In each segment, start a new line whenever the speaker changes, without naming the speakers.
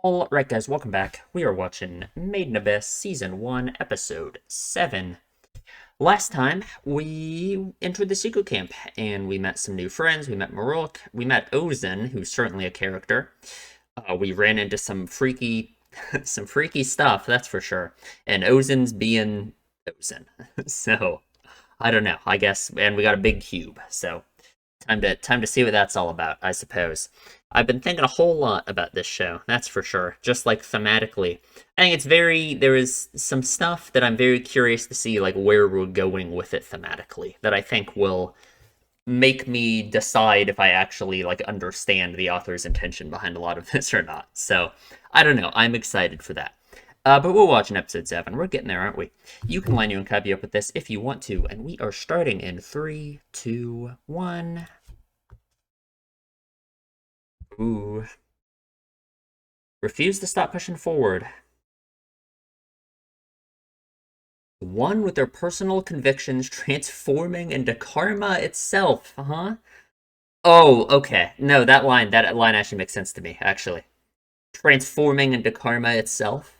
Alright guys, welcome back. We are watching Made in Abyss Season 1, Episode 7. Last time, we entered the secret camp, and we met some new friends. We met Marulk, we met Ozen, who's certainly a character. We ran into some freaky, some freaky stuff, that's for sure. And Ozen's being Ozen. So, I don't know, I guess, and we got a big cube, so time to see what that's all about, I suppose. I've been thinking a whole lot about this show, that's for sure. Just like thematically, I think there is some stuff that I'm very curious to see, like where we're going with it thematically, that I think will make me decide if I actually like understand the author's intention behind a lot of this or not. So I don't know. I'm excited for that. But we're watching episode 7. We're getting there, aren't we? You can line your own copy up with this if you want to, and we are starting in 3, 2, 1. Ooh. Refuse to stop pushing forward. One with their personal convictions transforming into karma itself, huh? Oh, okay. No, that line actually makes sense to me, actually. Transforming into karma itself.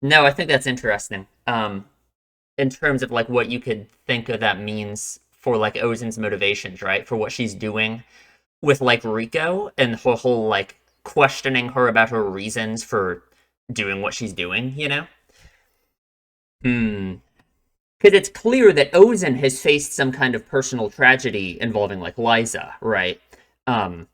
No, I think that's interesting. In terms of like what you could think of that means for like Ozen's motivations, right? For what she's doing with like Rico and her whole like questioning her about her reasons for doing what she's doing, you know? Hmm. Because it's clear that Ozen has faced some kind of personal tragedy involving like Liza, right? Um,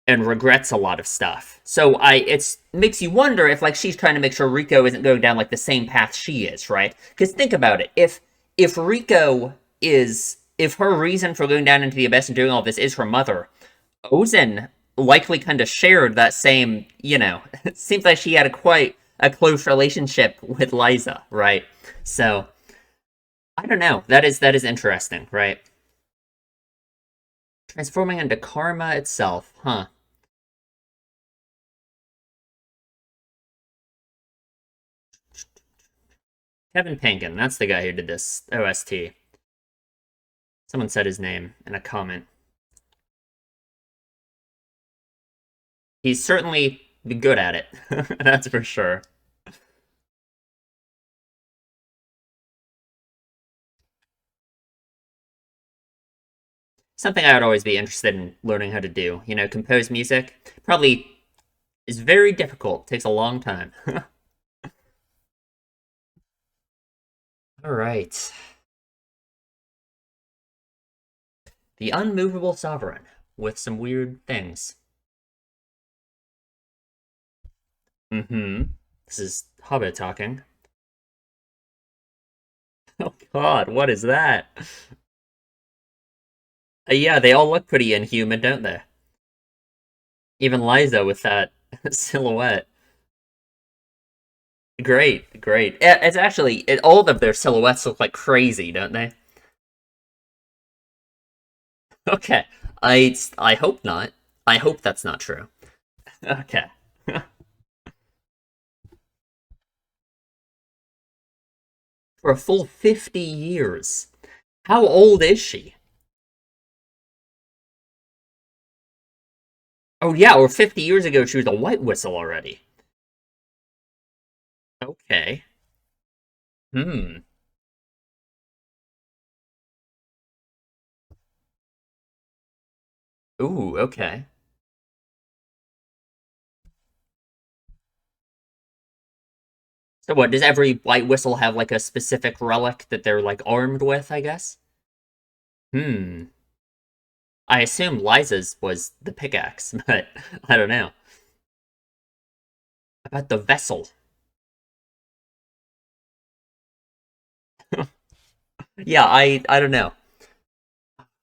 and regrets a lot of stuff. So it makes you wonder if like she's trying to make sure Rico isn't going down like the same path she is, right? Because think about it, if Rico is if her reason for going down into the abyss and doing all this is her mother, Ozen likely kind of shared that same, it seems like she had a quite a close relationship with Liza, right? So I don't know. That is interesting, right? Transforming into karma itself, huh? Kevin Pankin, that's the guy who did this OST. Someone said his name in a comment. He's certainly good at it. That's for sure. Something I would always be interested in learning how to do. Compose music. Probably is very difficult. Takes a long time. All right. The Unmovable Sovereign with some weird things. Mm-hmm. This is Hobbit talking. Oh God, what is that? Yeah, they all look pretty inhuman, don't they? Even Liza with that silhouette. Great, great. It's actually all of their silhouettes look like crazy, don't they? Okay, I hope not. I hope that's not true. Okay. For a full 50 years. How old is she? Oh yeah, or 50 years ago she was a white whistle already. Okay. Hmm. Ooh, okay. So what, does every white whistle have like a specific relic that they're like armed with, I guess? Hmm. I assume Liza's was the pickaxe, but I don't know. About the vessel. Yeah, I don't know.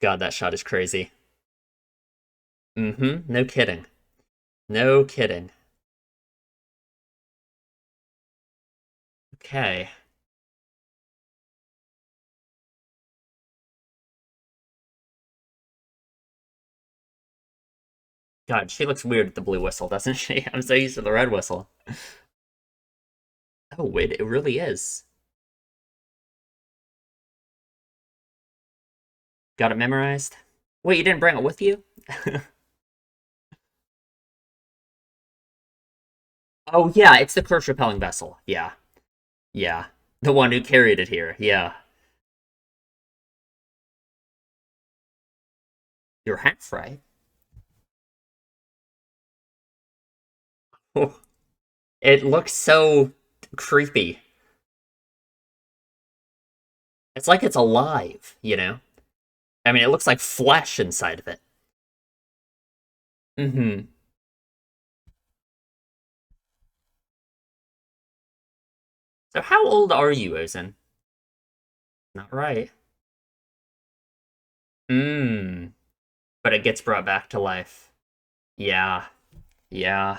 God, that shot is crazy. Mm-hmm. No kidding. No kidding. Okay. God, she looks weird with the blue whistle, doesn't she? I'm so used to the red whistle. Oh, wait, it really is. Got it memorized? Wait, you didn't bring it with you? Oh yeah, it's the curse repelling vessel. Yeah, yeah, the one who carried it here. Yeah, you're half right. Oh, it looks so creepy. It's like it's alive, you know? I mean, it looks like flesh inside of it. Mm-hmm. So how old are you, Ozen? Not right. Mmm. But it gets brought back to life. Yeah. Yeah.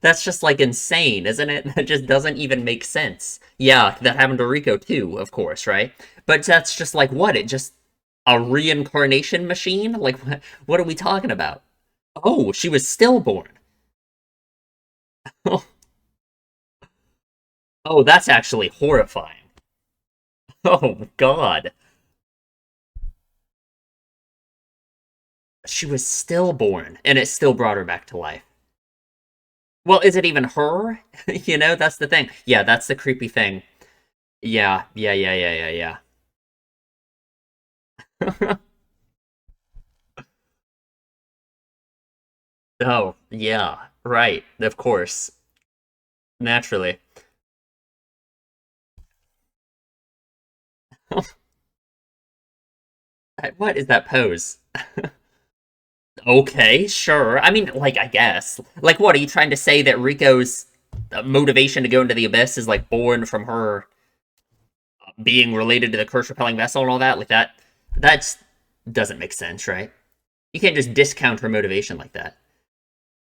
That's just like insane, isn't it? That just doesn't even make sense. Yeah, that happened to Rico too, of course, right? But that's just like what? It just a reincarnation machine? Like what are we talking about? Oh, she was stillborn. Oh, that's actually horrifying. Oh God. She was stillborn and it still brought her back to life. Well, is it even her? You know, that's the thing. Yeah, that's the creepy thing. Yeah, yeah, yeah, yeah, yeah, yeah. Oh, yeah, right. Of course. Naturally. What is that pose? Okay, sure. I mean, like, I guess. Like, what are you trying to say that Rico's motivation to go into the abyss is like born from her being related to the curse repelling vessel and all that? Like that's doesn't make sense, right? You can't just discount her motivation like that.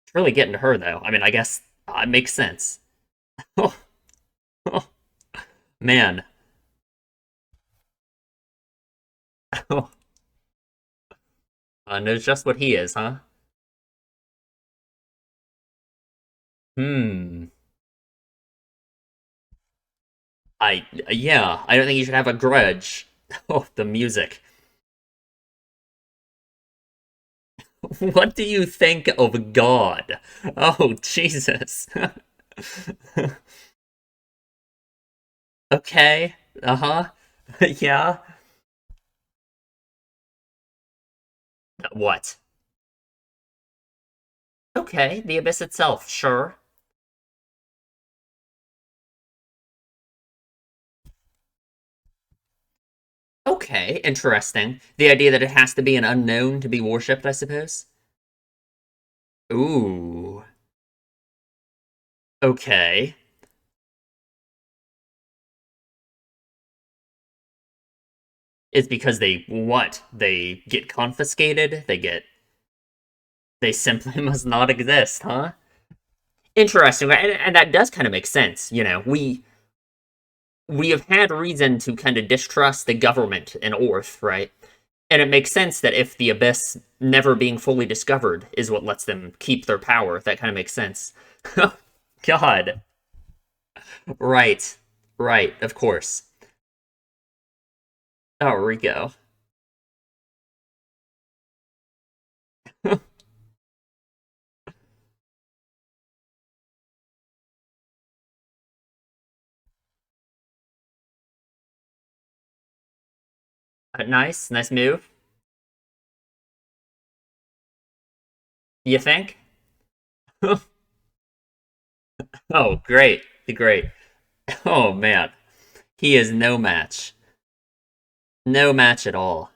It's really getting to her, though. I mean, I guess it makes sense. Oh, oh, man. Oh, knows just what he is, huh? Hmm. Yeah, I don't think you should have a grudge. Oh, the music. What do you think of God? Oh, Jesus. Okay. Uh-huh. Yeah. What? Okay, the abyss itself, sure. Okay, interesting. The idea that it has to be an unknown to be worshipped, I suppose. Ooh. Okay. It's because they what? They get confiscated? They simply must not exist, huh? Interesting. And that does kind of make sense. You know, we have had reason to kind of distrust the government in Orth, right? And it makes sense that if the abyss never being fully discovered is what lets them keep their power, that kind of makes sense. God. Right. Right, of course. Oh, Rico. Nice. Nice move. You think? Oh, great. Great. Oh, man. He is no match. No match at all.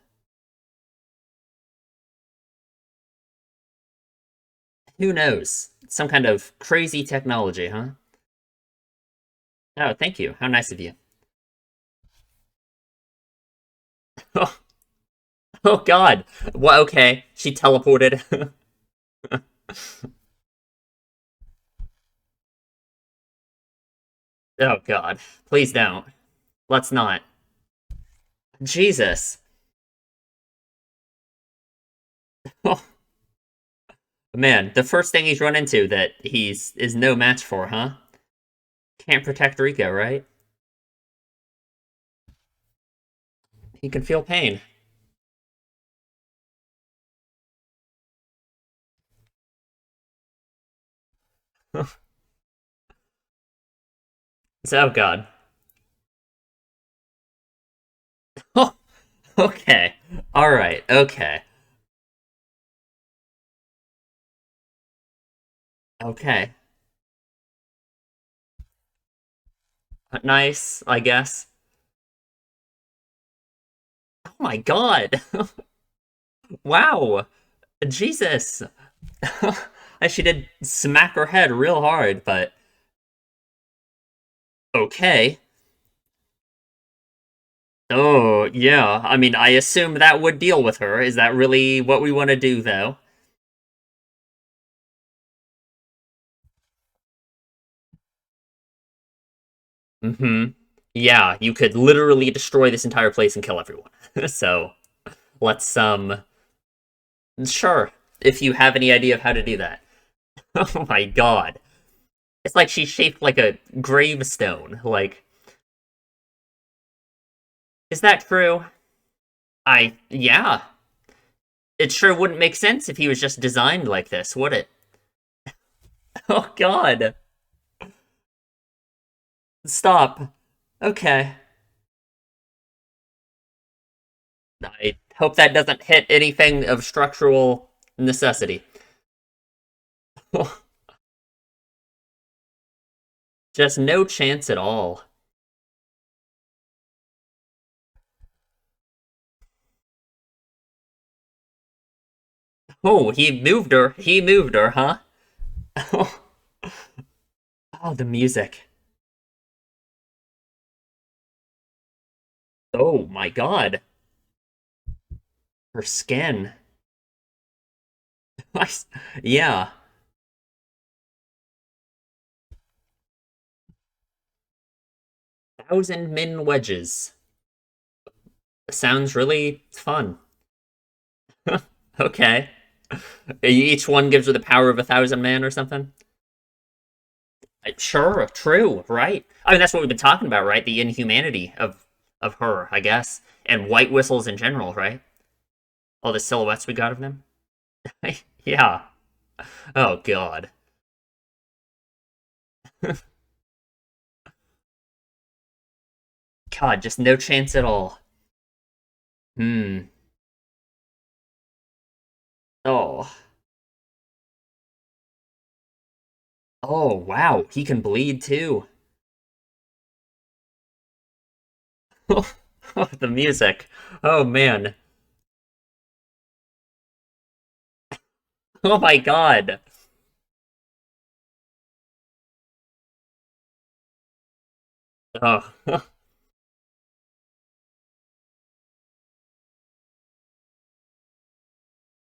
Who knows? Some kind of crazy technology, huh? Oh, thank you. How nice of you. Oh, oh God. Well, okay. She teleported. Oh God. Please don't. Let's not. Jesus. Oh, man, the first thing he's run into that he's is no match for, huh? Can't protect Rico, right? He can feel pain. So, oh god. Oh, okay. All right. Okay. Okay. Nice, I guess. Oh my god. Wow. Jesus. She did smack her head real hard, but okay. Oh, yeah. I mean, I assume that would deal with her. Is that really what we want to do, though? Mm-hmm. Yeah, you could literally destroy this entire place and kill everyone. So, let's, sure, if you have any idea of how to do that. Oh my god. It's like she's shaped like a gravestone. Like, is that true? Yeah. It sure wouldn't make sense if he was just designed like this, would it? Oh god. Stop. Okay. I hope that doesn't hit anything of structural necessity. Just no chance at all. Oh, he moved her. He moved her, huh? Oh, the music. Oh my god. Her skin. Yeah. Thousand min wedges. Sounds really fun. Okay. Each one gives her the power of 1,000 man or something. Sure, true, right? I mean, that's what we've been talking about, right? The inhumanity of her, I guess, and white whistles in general, right? All the silhouettes we got of them. Yeah. Oh God. God, just no chance at all. Hmm. Oh. Oh wow, he can bleed too. Oh, the music. Oh man. Oh my God. Oh.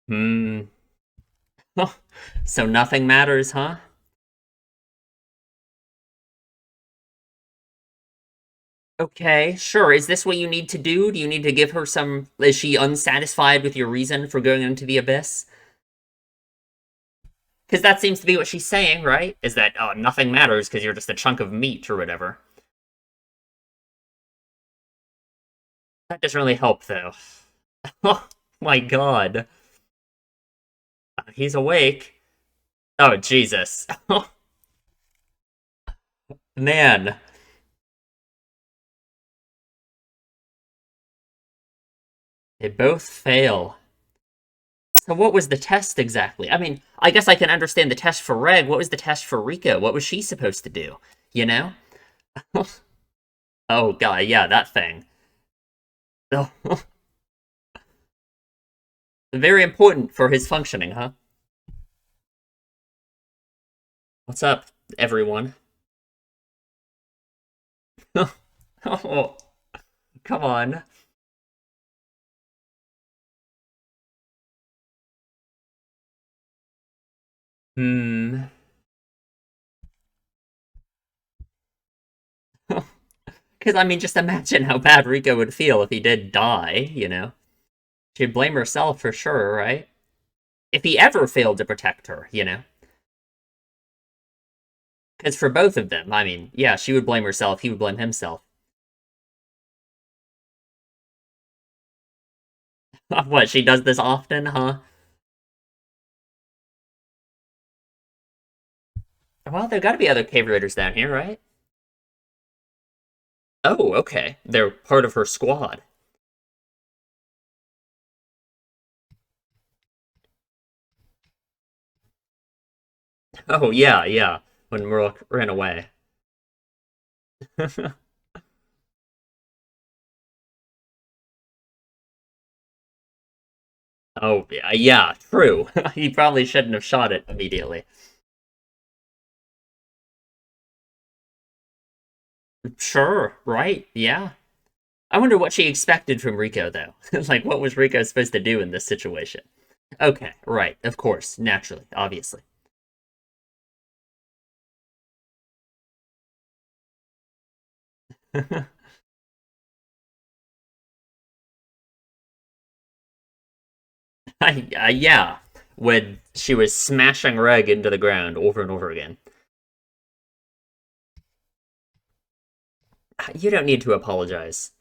Hmm. So nothing matters, huh? Okay, sure. Is this what you need to do? Do you need to give her some? Is she unsatisfied with your reason for going into the abyss? Because that seems to be what she's saying, right? Is that, oh, nothing matters because you're just a chunk of meat or whatever. That doesn't really help, though. Oh my god. He's awake. Oh, Jesus. Oh, man. They both fail. So what was the test exactly? I mean, I guess I can understand the test for Reg. What was the test for Rika? What was she supposed to do? You know? Oh, god, yeah, that thing. Oh, very important for his functioning, huh? What's up, everyone? Oh, come on. Hmm. Because, I mean, just imagine how bad Rika would feel if he did die, you know? She'd blame herself for sure, right? If he ever failed to protect her, you know? Because for both of them, I mean, yeah, she would blame herself, he would blame himself. What, she does this often, huh? Well, there got to be other cave raiders down here, right? Oh, okay. They're part of her squad. Oh, yeah, yeah. When Murloc ran away. Oh, yeah, yeah, true. He probably shouldn't have shot it immediately. Sure, right, yeah. I wonder what she expected from Rico, though. Like, what was Rico supposed to do in this situation? Okay, right, of course, naturally, obviously. Yeah, when she was smashing Reg into the ground over and over again. You don't need to apologize.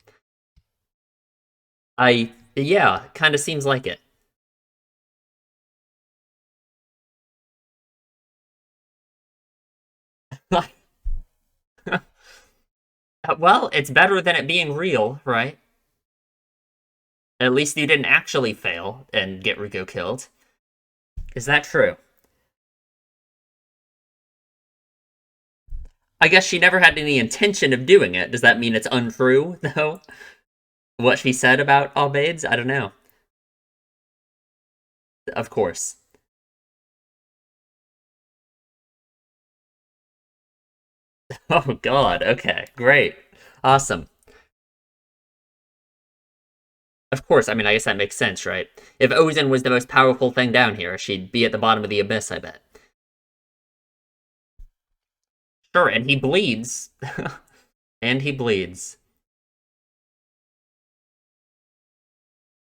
Yeah, kind of seems like it. Well, it's better than it being real, right? At least you didn't actually fail and get Rico killed. Is that true? I guess she never had any intention of doing it. Does that mean it's untrue, though? What she said about Albades? I don't know. Of course. Oh, God. Okay, great. Awesome. Of course, I mean, I guess that makes sense, right? If Ozen was the most powerful thing down here, she'd be at the bottom of the abyss, I bet. Sure, and he bleeds. And he bleeds.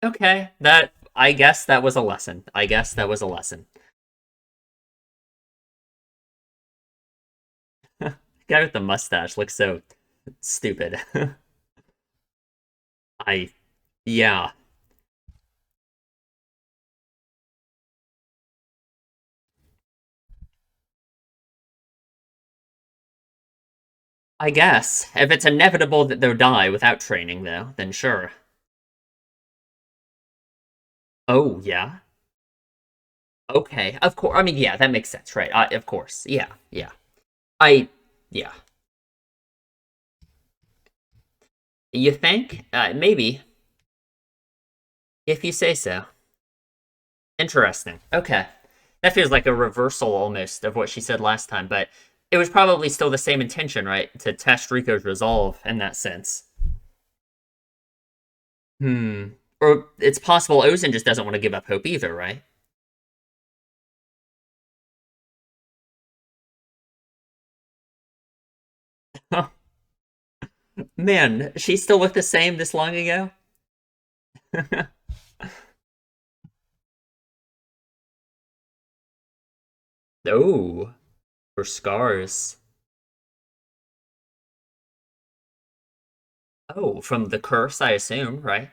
Okay, I guess that was a lesson. I guess that was a lesson. Guy with the mustache looks so stupid. I yeah. I guess. If it's inevitable that they'll die without training though, then sure. Oh, yeah. Okay. Of course. I mean, yeah, that makes sense, right? Of course. Yeah. Yeah. I yeah. You think? Maybe. If you say so. Interesting. Okay. That feels like a reversal almost of what she said last time, but it was probably still the same intention, right? To test Rico's resolve in that sense. Hmm. Or it's possible Ozen just doesn't want to give up hope either, right? Man, she still looked the same this long ago? Oh, for scars. Oh, from the curse, I assume, right?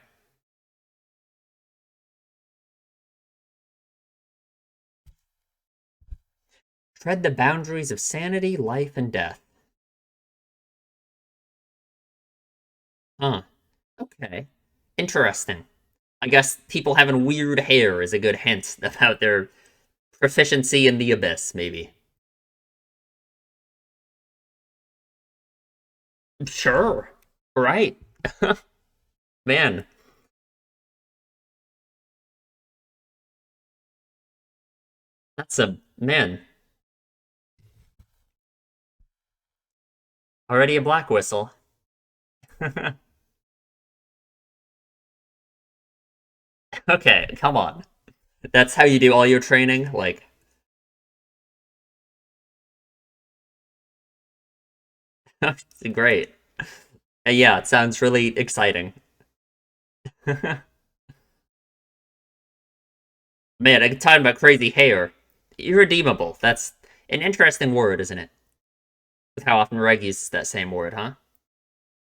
Tread the boundaries of sanity, life, and death. Huh. Okay. Interesting. I guess people having weird hair is a good hint about their proficiency in the abyss, maybe. Sure. Right. Man, that's a man. Already a black whistle. Okay, come on. That's how you do all your training? Like, great. Yeah, it sounds really exciting. Man, I talking about crazy hair. Irredeemable. That's an interesting word, isn't it? With how often Reg uses that same word, huh?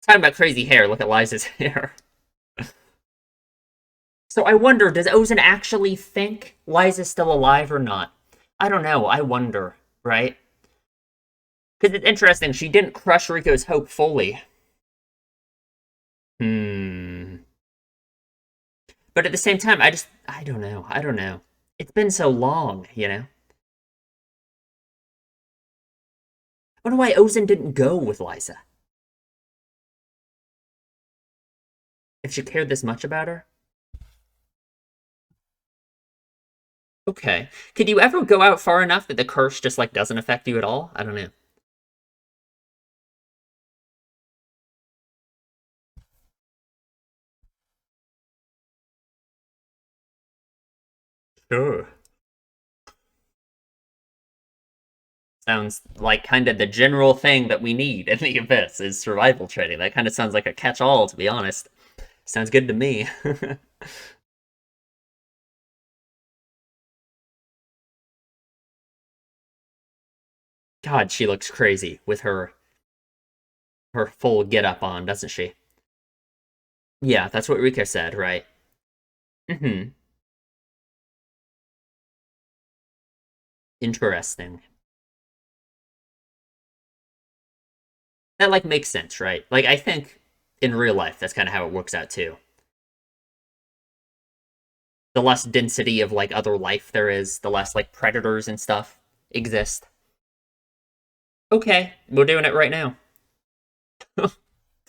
Talking about crazy hair, look at Liza's hair. So I wonder, does Ozen actually think Liza's still alive or not? I don't know. I wonder, right? Because it's interesting, she didn't crush Rico's hope fully. Hmm. But at the same time, I don't know. I don't know. It's been so long, you know? I wonder why Ozen didn't go with Liza. If she cared this much about her? Okay. Could you ever go out far enough that the curse just, like, doesn't affect you at all? I don't know. Sure. Sounds like kind of the general thing that we need in the Abyss is survival training. That kind of sounds like a catch-all, to be honest. Sounds good to me. God, she looks crazy with her full get up on, doesn't she? Yeah, that's what Rika said, right? Hmm. Interesting. That like makes sense, right? Like I think in real life that's kind of how it works out too. The less density of like other life there is, the less like predators and stuff exist. Okay, we're doing it right now.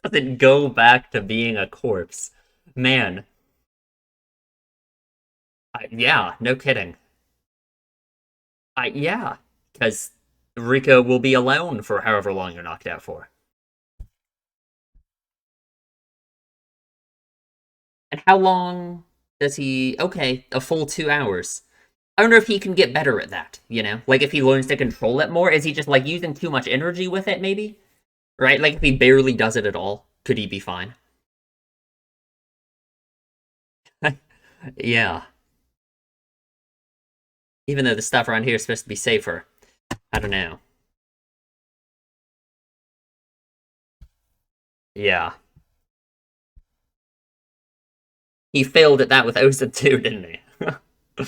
Doesn't go back to being a corpse. Man, yeah, no kidding. Yeah, because Rico will be alone for however long you're knocked out for. And how long does he? Okay, a full 2 hours. I wonder if he can get better at that, you know? Like if he learns to control it more, is he just like using too much energy with it, maybe? Right? Like if he barely does it at all, could he be fine? Yeah. Even though the stuff around here is supposed to be safer. I don't know. Yeah. He failed at that with Osa too, didn't he?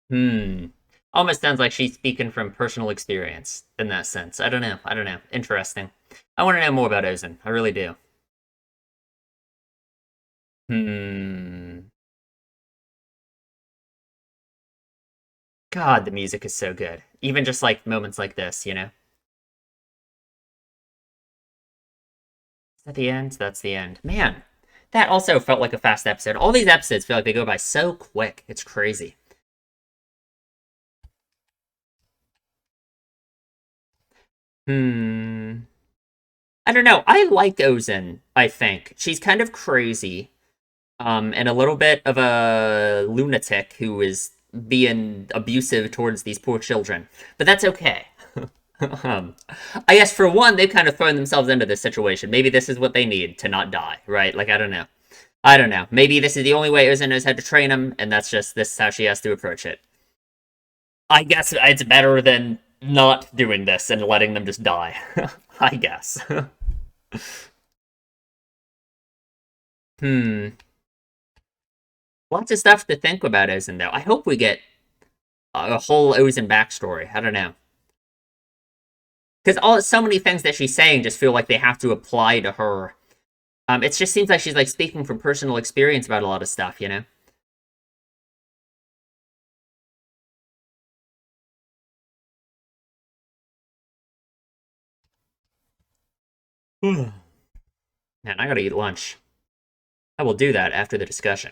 Hmm. Almost sounds like she's speaking from personal experience in that sense. I don't know. I don't know. Interesting. I want to know more about Ozen. I really do. Hmm. God, the music is so good. Even just like moments like this, you know? Is that the end? That's the end. Man, that also felt like a fast episode. All these episodes feel like they go by so quick. It's crazy. Hmm. I don't know. I like Ozen, I think. She's kind of crazy. And a little bit of a lunatic who is being abusive towards these poor children. But that's okay. um, I guess for one, they've kind of thrown themselves into this situation. Maybe this is what they need to not die, right? Like, I don't know. I don't know. Maybe this is the only way Uza knows how to train him, and that's just this is how she has to approach it. I guess it's better than not doing this and letting them just die. I guess. Hmm. Lots of stuff to think about, Ozen, though. I hope we get a whole Ozen backstory. I don't know. Because all so many things that she's saying just feel like they have to apply to her. It just seems like she's like speaking from personal experience about a lot of stuff, you know? Man, I gotta eat lunch. I will do that after the discussion.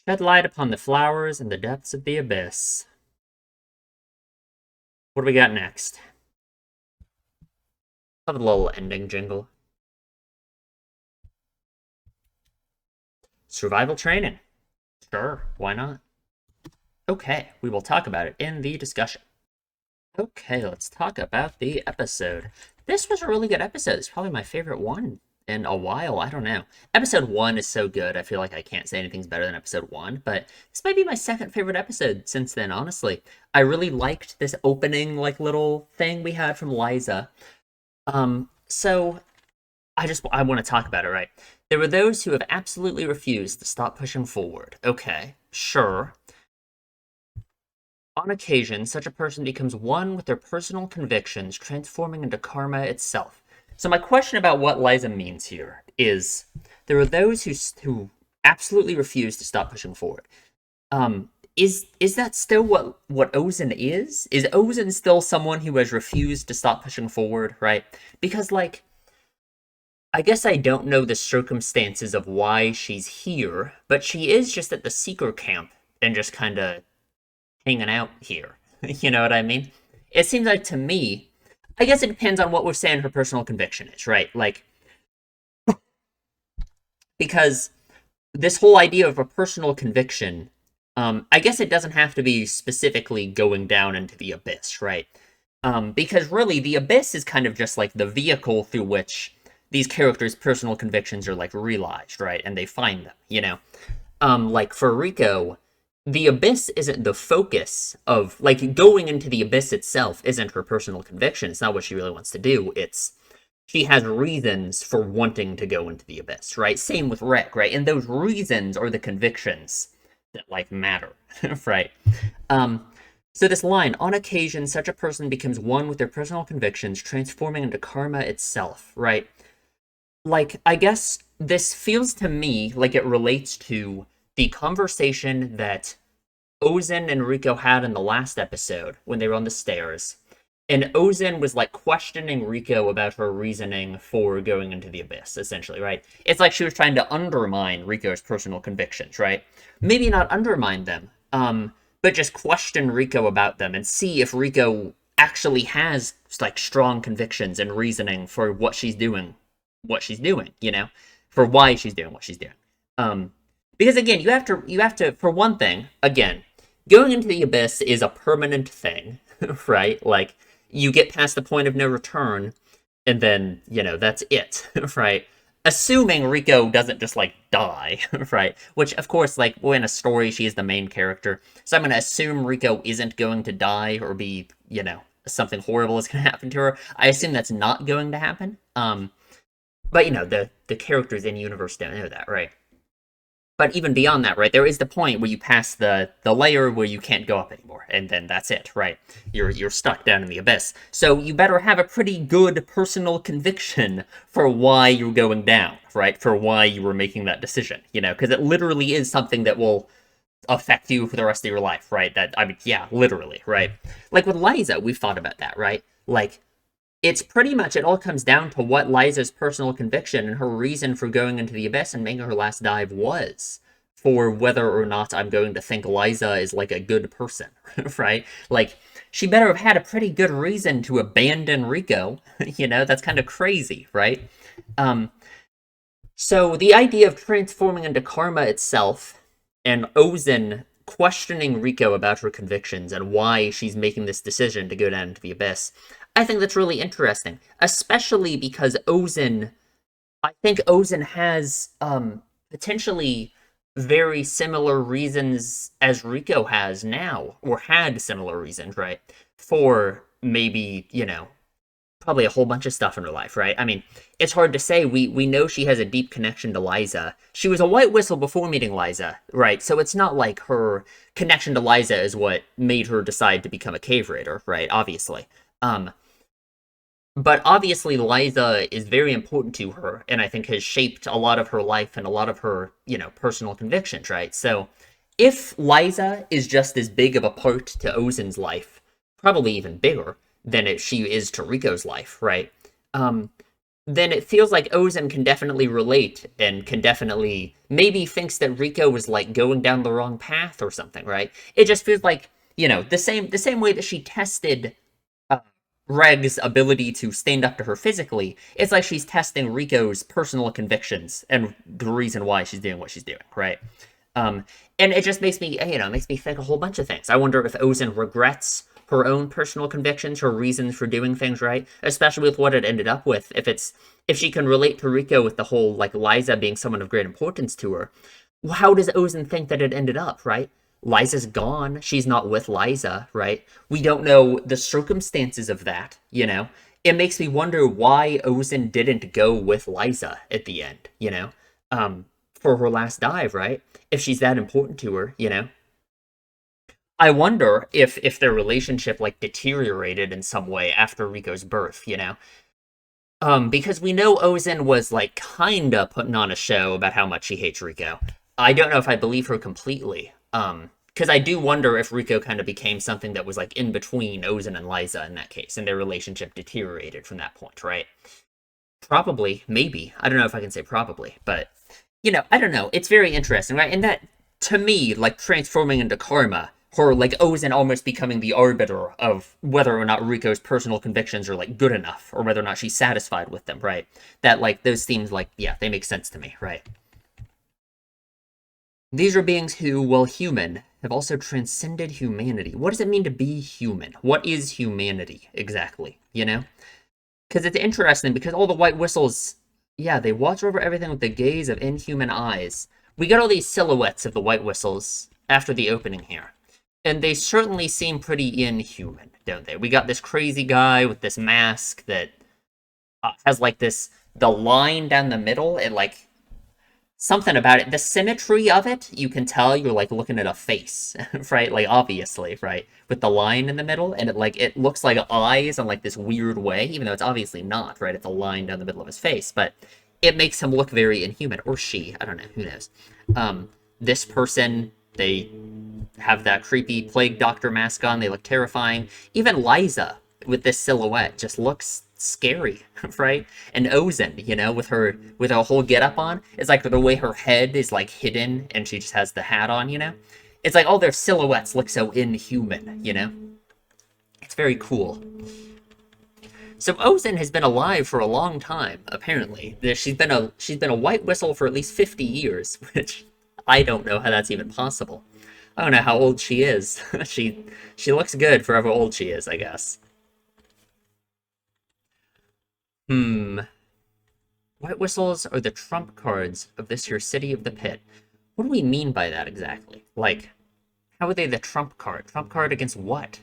Shed light upon the flowers and the depths of the abyss. What do we got next? Have a little ending jingle. Survival training. Sure, why not? Okay, we will talk about it in the discussion. Okay, let's talk about the episode. This was a really good episode. It's probably my favorite one in a while. I don't know. Episode one is so good. I feel like I can't say anything's better than episode one, but this might be my second favorite episode since then, honestly. I really liked this opening, like, little thing we had from Liza. So I want to talk about it, right? There were those who have absolutely refused to stop pushing forward. Okay, sure. On occasion, such a person becomes one with their personal convictions, transforming into karma itself. So my question about what Liza means here is there are those who absolutely refuse to stop pushing forward. Is that still what Ozen is? Is Ozen still someone who has refused to stop pushing forward, right? Because like I guess I don't know the circumstances of why she's here, but she is just at the seeker camp and just kind of hanging out here. You know what I mean? It seems like to me, I guess it depends on what we're saying her personal conviction is, right? Like, because this whole idea of a personal conviction, I guess it doesn't have to be specifically going down into the abyss, right? Because really, the abyss is kind of just like the vehicle through which these characters' personal convictions are like realized, right? And they find them, you know? Like for Rico, the abyss isn't the focus of like going into the abyss itself isn't her personal conviction. It's not what she really wants to do. It's she has reasons for wanting to go into the abyss, right? Same with Rick, right? And those reasons are the convictions that like matter, right? Um, so this line, on occasion, such a person becomes one with their personal convictions, transforming into karma itself, right? Like, I guess this feels to me like it relates to the conversation that Ozen and Rico had in the last episode when they were on the stairs. And Ozen was like questioning Rico about her reasoning for going into the abyss, essentially, right? It's like she was trying to undermine Rico's personal convictions, right? Maybe not undermine them, but just question Rico about them and see if Rico actually has like strong convictions and reasoning for what she's doing, you know, for why she's doing what she's doing. Um, because again, you have to, for one thing, again, going into the abyss is a permanent thing, right? Like you get past the point of no return, and then you know that's it, right? Assuming Rico doesn't just like die, right? Which of course, like in a story, she is the main character, so I'm gonna assume Rico isn't going to die or be, you know, something horrible is gonna happen to her. I assume that's not going to happen. But you know, the characters in universe don't know that, right? But even beyond that, right, there is the point where you pass the layer where you can't go up anymore, and then that's it, right? You're stuck down in the abyss. So you better have a pretty good personal conviction for why you're going down, right? For why you were making that decision, you know, because it literally is something that will affect you for the rest of your life, right? That I mean, yeah, literally, right? Like with Liza, we've thought about that, right? Like it's pretty much it all comes down to what Liza's personal conviction and her reason for going into the abyss and making her last dive was for whether or not I'm going to think Liza is like a good person, right? Like she better have had a pretty good reason to abandon Rico. You know, that's kind of crazy, right? Um, so the idea of transforming into karma itself and Ozen questioning Rico about her convictions and why she's making this decision to go down into the abyss, I think that's really interesting, especially because I think Ozen has potentially very similar reasons as Rico has now, or had similar reasons, right? For maybe, you know, probably a whole bunch of stuff in her life, right? I mean, it's hard to say. We know she has a deep connection to Liza. She was a white whistle before meeting Liza, right? So it's not like her connection to Liza is what made her decide to become a cave raider, right? Obviously. Um, but obviously Liza is very important to her, and I think has shaped a lot of her life and a lot of her, you know, personal convictions, right? So if Liza is just as big of a part to Ozen's life, probably even bigger than she is to Rico's life, right? Um, then it feels like Ozen can definitely relate and can definitely maybe thinks that Rico was like going down the wrong path or something, right? It just feels like, you know, the same way that she tested uh, Reg's ability to stand up to her physically, it's like she's testing Rico's personal convictions and the reason why she's doing what she's doing, right? Um, and it just makes me, you know, makes me think a whole bunch of things. I wonder if Ozen regrets her own personal convictions, her reasons for doing things, right? Especially with what it ended up with. If she can relate to Rico with the whole like Liza being someone of great importance to her, well, how does Ozen think that it ended up, right? Liza's gone. She's not with Liza, right? We don't know the circumstances of that, you know? it makes me wonder why Ozen didn't go with Liza at the end, for her last dive, right? If she's that important to her. I wonder if their relationship like deteriorated in some way after Rico's birth. Because we know Ozen was like kinda putting on a show about how much she hates Rico. I don't know if I believe her completely. Because I do wonder if Rico kind of became something that was like in between Ozen and Liza in that case, and their relationship deteriorated from that point, right? Probably, maybe. I don't know if I can say probably, but I don't know. It's very interesting, right? And that, to me, like transforming into karma, her like Ozen almost becoming the arbiter of whether or not Riko's personal convictions are like good enough, or whether or not she's satisfied with them, right? That like those themes, like yeah, they make sense to me, right? These are beings who, while human, have also transcended humanity. What does it mean to be human? What is humanity exactly? Because it's interesting because all the white whistles, yeah, they watch over everything with the gaze of inhuman eyes. We get all these silhouettes of the white whistles after the opening here. And they certainly seem pretty inhuman, don't they? We got this crazy guy with this mask that has like the line down the middle, and like something about it. The symmetry of it, you can tell you're like looking at a face, right? Like obviously, right? With the line in the middle, and it looks like eyes in like this weird way, even though it's obviously not, right? It's a line down the middle of his face, but it makes him look very inhuman, or she. I don't know. Who knows? This person, they have that creepy plague doctor mask on. They look terrifying. Even Liza with this silhouette just looks scary, right? And Ozen, with her whole getup on, it's like the way her head is like hidden and she just has the hat on. It's like all their silhouettes look so inhuman. It's very cool. So Ozen has been alive for a long time, apparently. She's been a white whistle for at least 50 years, which I don't know how that's even possible. I don't know how old she is. She looks good for how old she is, I guess. Hmm. White whistles are the trump cards of this here city of the pit. What do we mean by that exactly? Like, how are they the trump card? Trump card against what?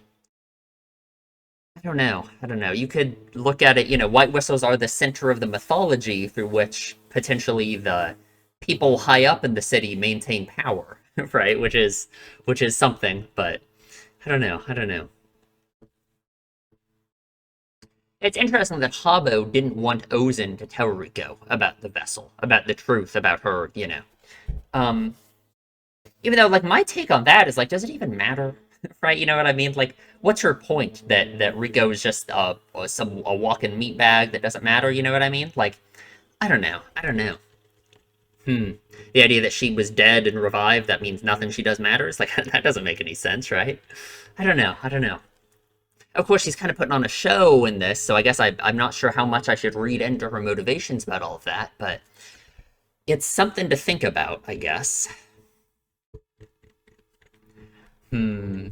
I don't know. I don't know. You could look at it, white whistles are the center of the mythology through which potentially the people high up in the city maintain power, right? Which is something, but I don't know. I don't know. It's interesting that Habo didn't want Ozen to tell Rico about the vessel, about the truth about her. Um, Even though, like, my take on that is like, does it even matter? Right? You know what I mean? Like, what's her point that Rico is just a walking meat bag that doesn't matter? You know what I mean? Like, I don't know. I don't know. Hmm. The idea that she was dead and revived, that means nothing she does matters. Like, that doesn't make any sense, right? I don't know. I don't know. Of course, she's kind of putting on a show in this, so I guess I'm not sure how much I should read into her motivations about all of that, but it's something to think about, I guess. Hmm.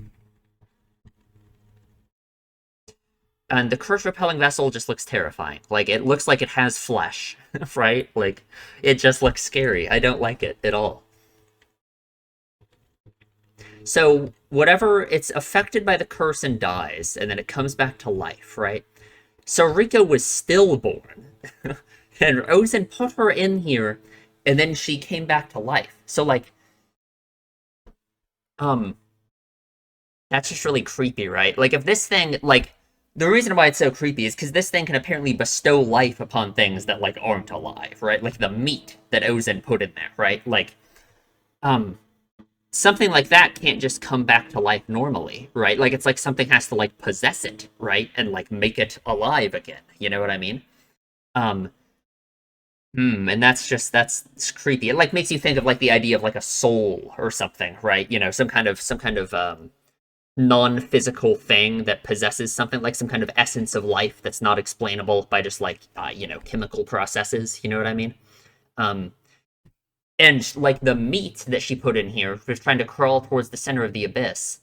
And the curse repelling vessel just looks terrifying. Like, it looks like it has flesh, right? Like, it just looks scary. I don't like it at all. So, whatever, it's affected by the curse and dies, and then it comes back to life, right? So, Rika was stillborn, and Ozen put her in here, and then she came back to life. So, like, um, that's just really creepy, right? Like, if this thing, like, the reason why it's so creepy is because this thing can apparently bestow life upon things that, like, aren't alive, right? Like the meat that Ozen put in there, right? Like, um, something like that can't just come back to life normally, right? Like, it's like something has to, like, possess it, right? And, like, make it alive again. You know what I mean? Um, and that's creepy. It, like, makes you think of, like, the idea of, like, a soul or something, right? Some kind of non-physical thing that possesses something, like some kind of essence of life that's not explainable by just like chemical processes. You know what I mean? um and like the meat that she put in here was trying to crawl towards the center of the abyss,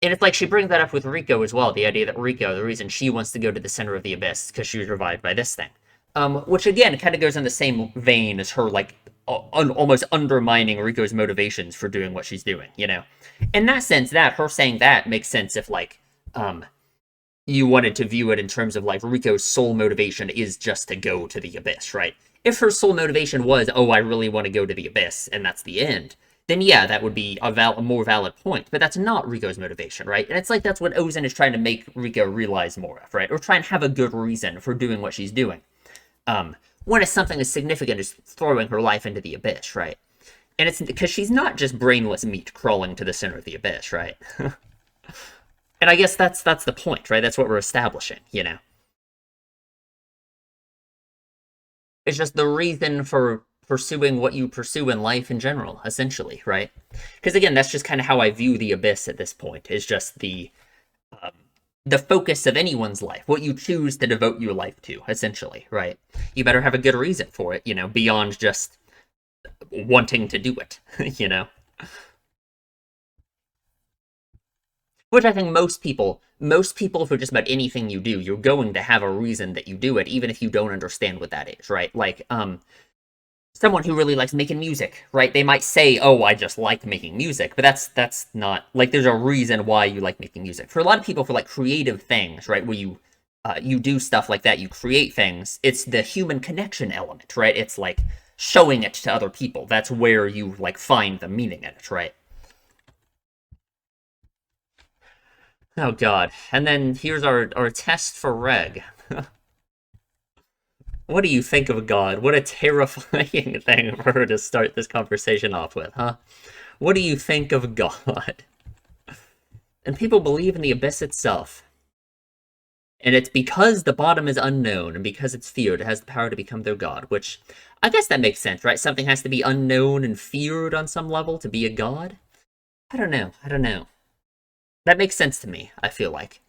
and it's like she brings that up with Rico as well, the idea that Rico, the reason she wants to go to the center of the abyss because she was revived by this thing, which again kind of goes in the same vein as her, like almost undermining Rico's motivations for doing what she's doing. In that sense, that her saying that makes sense if like um you wanted to view it in terms of like Riko's sole motivation is just to go to the abyss, right? If her sole motivation was, oh, I really want to go to the abyss, and that's the end, then yeah, that would be a more valid point. But that's not Riko's motivation, right? And it's like that's what Ozen is trying to make Riko realize more of, right? Or try and have a good reason for doing what she's doing. When it's something as significant as throwing her life into the abyss, right? And it's because she's not just brainless meat crawling to the center of the abyss, right? And I guess that's the point, right? That's what we're establishing, you know. It's just the reason for pursuing what you pursue in life in general, essentially, right? Because again, that's just kind of how I view the abyss at this point. Is just um, the focus of anyone's life, what you choose to devote your life to, essentially, right? You better have a good reason for it, you know, beyond just wanting to do it, you know. Which I think most people for just about anything you do, you're going to have a reason that you do it, even if you don't understand what that is, right? Like, someone who really likes making music, right? They might say, "Oh, I just like making music," but that's not like there's a reason why you like making music. For a lot of people, for like creative things, right, where you do stuff like that, you create things. It's the human connection element, right? It's like showing it to other people. That's where you like find the meaning in it, right? Oh God. And then here's our test for Reg. What do you think of God? What a terrifying thing for her to start this conversation off with, huh? What do you think of God? And people believe in the abyss itself. And it's because the bottom is unknown and because it's feared, it has the power to become their god, which I guess that makes sense, right? Something has to be unknown and feared on some level to be a god. I don't know. I don't know. That makes sense to me, I feel like.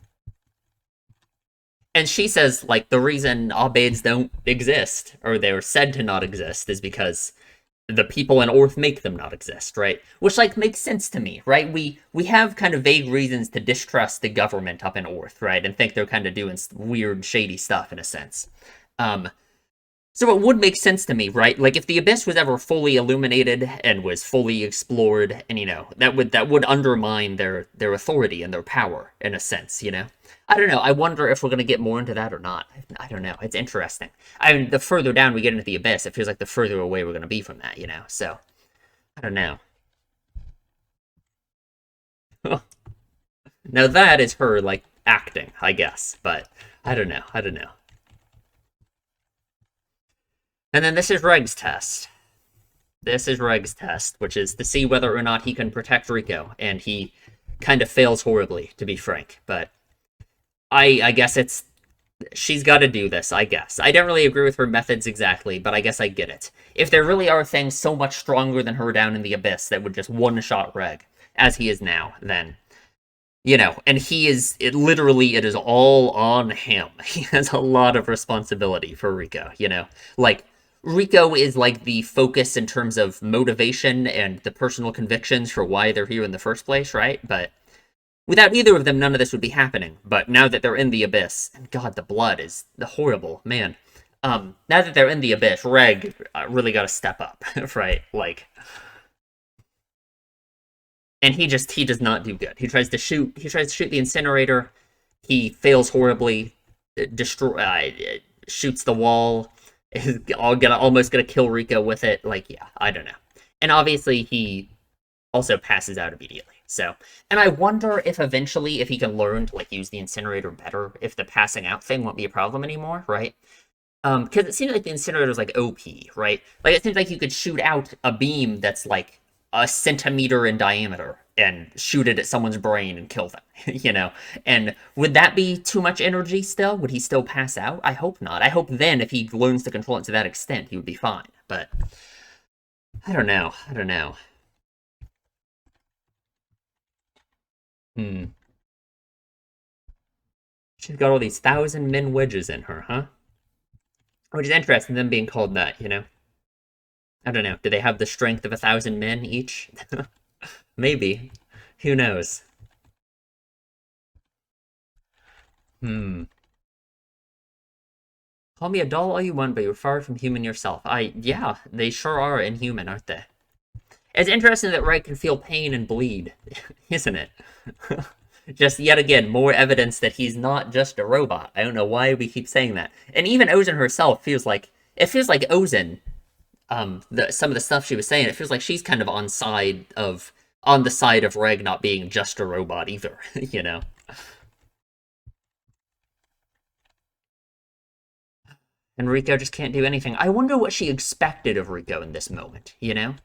And she says, like, the reason Abeds don't exist, or they're said to not exist, is because the people in Orth make them not exist, right? Which, like, makes sense to me, right? We have kind of vague reasons to distrust the government up in Orth, right? And think they're kind of doing weird, shady stuff, in a sense. Um, so it would make sense to me, right? Like if the abyss was ever fully illuminated and was fully explored, and you know that would undermine their authority and their power in a sense, you know. I don't know. I wonder if we're gonna get more into that or not. I don't know. It's interesting. I mean, the further down we get into the abyss, it feels like the further away we're gonna be from that, you know. So I don't know. Now that is her like acting, I guess, but I don't know. I don't know. And then this is Reg's test. This is Reg's test, which is to see whether or not he can protect Rico, and he kind of fails horribly, to be frank. But I guess it's she's got to do this. I guess I don't really agree with her methods exactly, but I guess I get it. If there really are things so much stronger than her down in the abyss that would just one shot Reg, as he is now, then you know, and he is it literally it is all on him. He has a lot of responsibility for Rico, you know. Like Rico is like the focus in terms of motivation and the personal convictions for why they're here in the first place, right? But without either of them, none of this would be happening. But now that they're in the abyss, and God, the blood is the horrible, man. Now that they're in the abyss, Reg really got to step up, right? Like, and he does not do good. He tries to shoot the incinerator. He fails horribly. Shoots the wall. Is almost gonna kill Rico with it. Like, yeah, I don't know. And obviously he also passes out immediately. So, and I wonder if eventually, if he can learn to like use the incinerator better, if the passing out thing won't be a problem anymore, right? Because it seems like the incinerator is like OP, right? Like it seems like you could shoot out a beam that's like a centimeter in diameter and shoot it at someone's brain and kill them, you know? And would that be too much energy still? Would he still pass out? I hope not. I hope then if he learns to control it to that extent, he would be fine. But I don't know. I don't know. Hmm. She's got all these thousand men wedges in her, huh? Which is interesting, them being called that, you know? I don't know. Do they have the strength of 1,000 men each? Maybe. Who knows? Hmm. Call me a doll all you want, but you're far from human yourself. Yeah, they sure are inhuman, aren't they? It's interesting that Wright can feel pain and bleed, isn't it? Just yet again, more evidence that he's not just a robot. I don't know why we keep saying that. And even Ozen herself feels like it feels like Ozen, some of the stuff she was saying, it feels like she's kind of on the side of Reg not being just a robot either, you know. And Rico just can't do anything. I wonder what she expected of Rico in this moment, you know?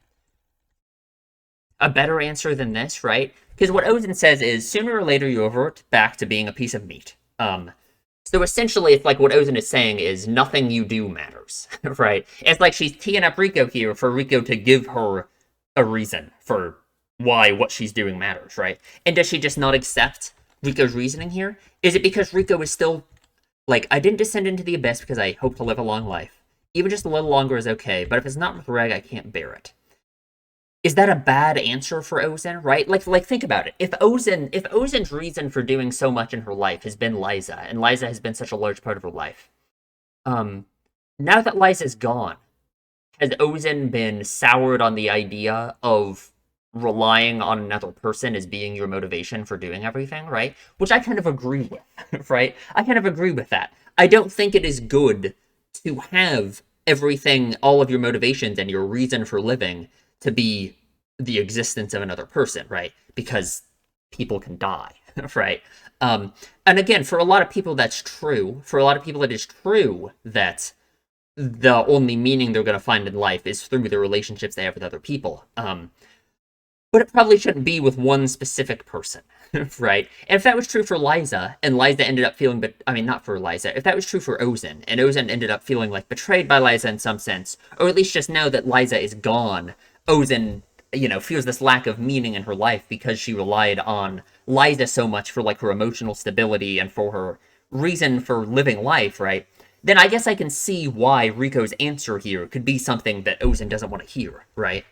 A better answer than this, right? Because what Ozen says is sooner or later you revert back to being a piece of meat. So essentially, it's like what Ozen is saying is nothing you do matters, right? It's like she's teeing up Rico here for Rico to give her a reason for why what she's doing matters, right? And does she just not accept Rico's reasoning here? Is it because Rico is still like, I didn't descend into the abyss because I hope to live a long life. Even just a little longer is okay, but if it's not with Reg, I can't bear it. Is that a bad answer for Ozen, right? Like think about it. If Ozen's reason for doing so much in her life has been Liza, and Liza has been such a large part of her life, um, now that Liza's gone, has Ozen been soured on the idea of relying on another person as being your motivation for doing everything, right? Which I kind of agree with, right? I kind of agree with that. I don't think it is good to have everything, all of your motivations and your reason for living to be the existence of another person, right? Because people can die, right? And again, for a lot of people, that's true. For a lot of people, it is true that the only meaning they're going to find in life is through the relationships they have with other people. But it probably shouldn't be with one specific person, right? And if that was true for Liza, and Liza ended up feeling, but I mean, not for Liza, if that was true for Ozen, and Ozen ended up feeling like betrayed by Liza in some sense, or at least just now that Liza is gone, Ozen, feels this lack of meaning in her life because she relied on Liza so much for like her emotional stability and for her reason for living life, right? Then I guess I can see why Rico's answer here could be something that Ozen doesn't want to hear, right?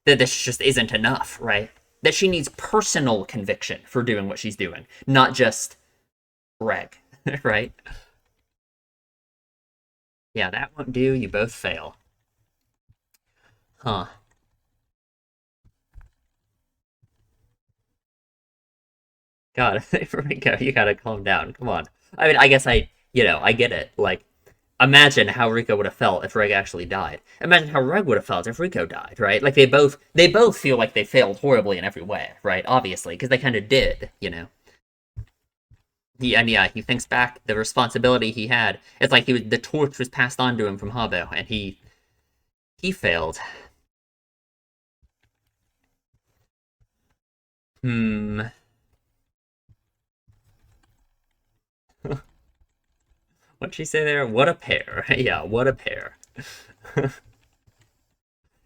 That this just isn't enough, right? That she needs personal conviction for doing what she's doing, not just Reg, right? Yeah, that won't do. You both fail. Huh. God, Rico, you gotta calm down. Come on. I mean, I guess I get it. Like, imagine how Rico would have felt if Reg actually died. Imagine how Reg would have felt if Rico died, right? Like they both feel like they failed horribly in every way, right? Obviously, because they kind of did. And yeah, he thinks back the responsibility he had. It's like the torch was passed on to him from Habo, and he failed. Hmm. What'd she say there? What a pair. Yeah, what a pair.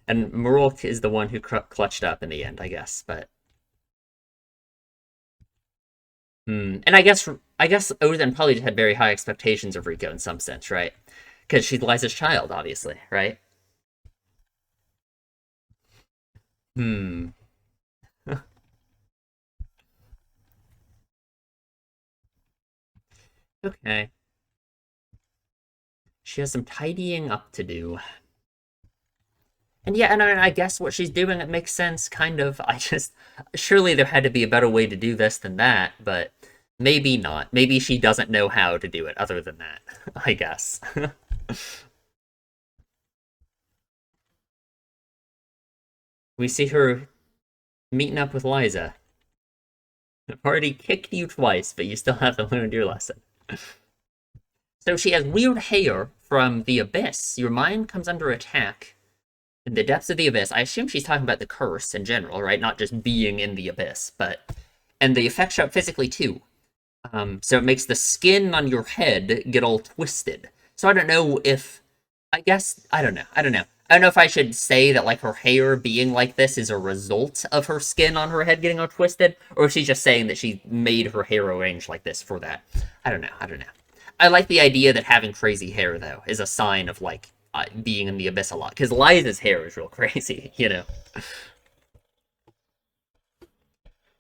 And Marulk is the one who clutched up in the end, I guess. But and I guess Oden probably just had very high expectations of Rico in some sense, right? Because she's Liza's child, obviously, right? Hmm. Okay. She has some tidying up to do. And yeah, and I guess what she's doing, it makes sense, kind of. Surely there had to be a better way to do this than that, but maybe not. Maybe she doesn't know how to do it other than that, I guess. We see her meeting up with Liza. I've already kicked you twice, but you still haven't learned your lesson. So she has weird hair from the abyss. Your mind comes under attack in the depths of the abyss. I assume she's talking about the curse in general, right? Not just being in the abyss, but and the effects show up physically too. So it makes the skin on your head get all twisted. So I don't know if I guess I don't know. I don't know. I don't know if I should say that like her hair being like this is a result of her skin on her head getting all twisted, or if she's just saying that she made her hair arranged like this for that. I don't know. I don't know. I like the idea that having crazy hair though is a sign of like being in the abyss a lot because Liza's hair is real crazy.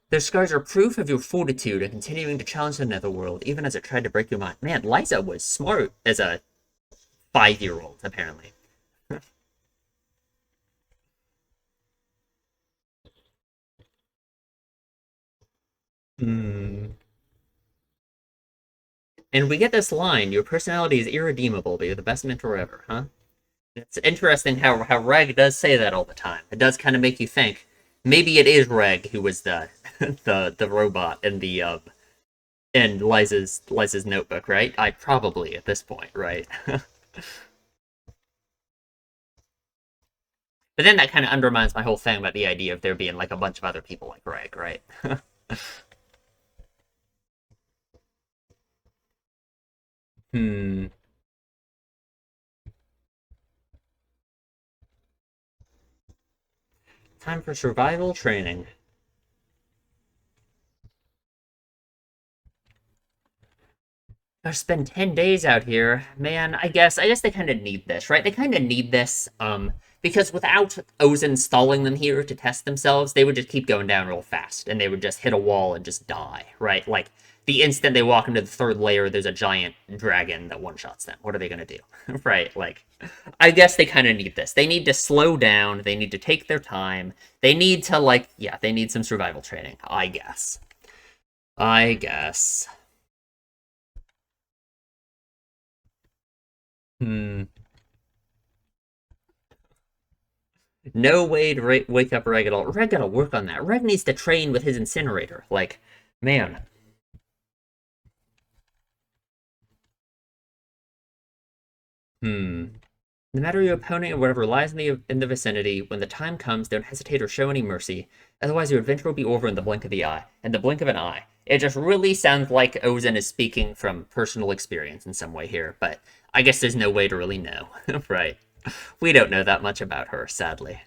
Those scars are proof of your fortitude and continuing to challenge the netherworld, even as it tried to break your mind. Man, Liza was smart as a 5-year-old, apparently. Hmm. And we get this line, your personality is irredeemable, but you're the best mentor ever, huh? It's interesting how Reg does say that all the time. It does kind of make you think maybe it is Reg who was the the robot in the in Liza's notebook, right? I probably at this point, right? But then that kind of undermines my whole thing about the idea of there being like a bunch of other people like Reg, right? Hmm. Time for survival training. Gotta spend 10 days out here. Man, I guess they kind of need this, right? They kind of need this because without Ozen stalling them here to test themselves, they would just keep going down real fast and they would just hit a wall and just die, right? Like the instant they walk into the third layer, there's a giant dragon that one-shots them. What are they going to do? Right? Like I guess they kind of need this. They need to slow down, they need to take their time. They need to like yeah, they need some survival training, I guess. I guess. Hmm. No way to wake up Reg at all. Reg gotta work on that. Reg needs to train with his incinerator. Like, man. Hmm. No matter your opponent or whatever lies in the vicinity, when the time comes, don't hesitate or show any mercy. Otherwise, your adventure will be over in the blink of the eye. In the blink of an eye. It just really sounds like Ozen is speaking from personal experience in some way here, but I guess there's no way to really know. Right. We don't know that much about her, sadly.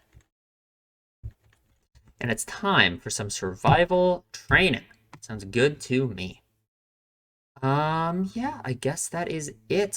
And it's time for some survival training. Sounds good to me. Yeah, I guess that is it.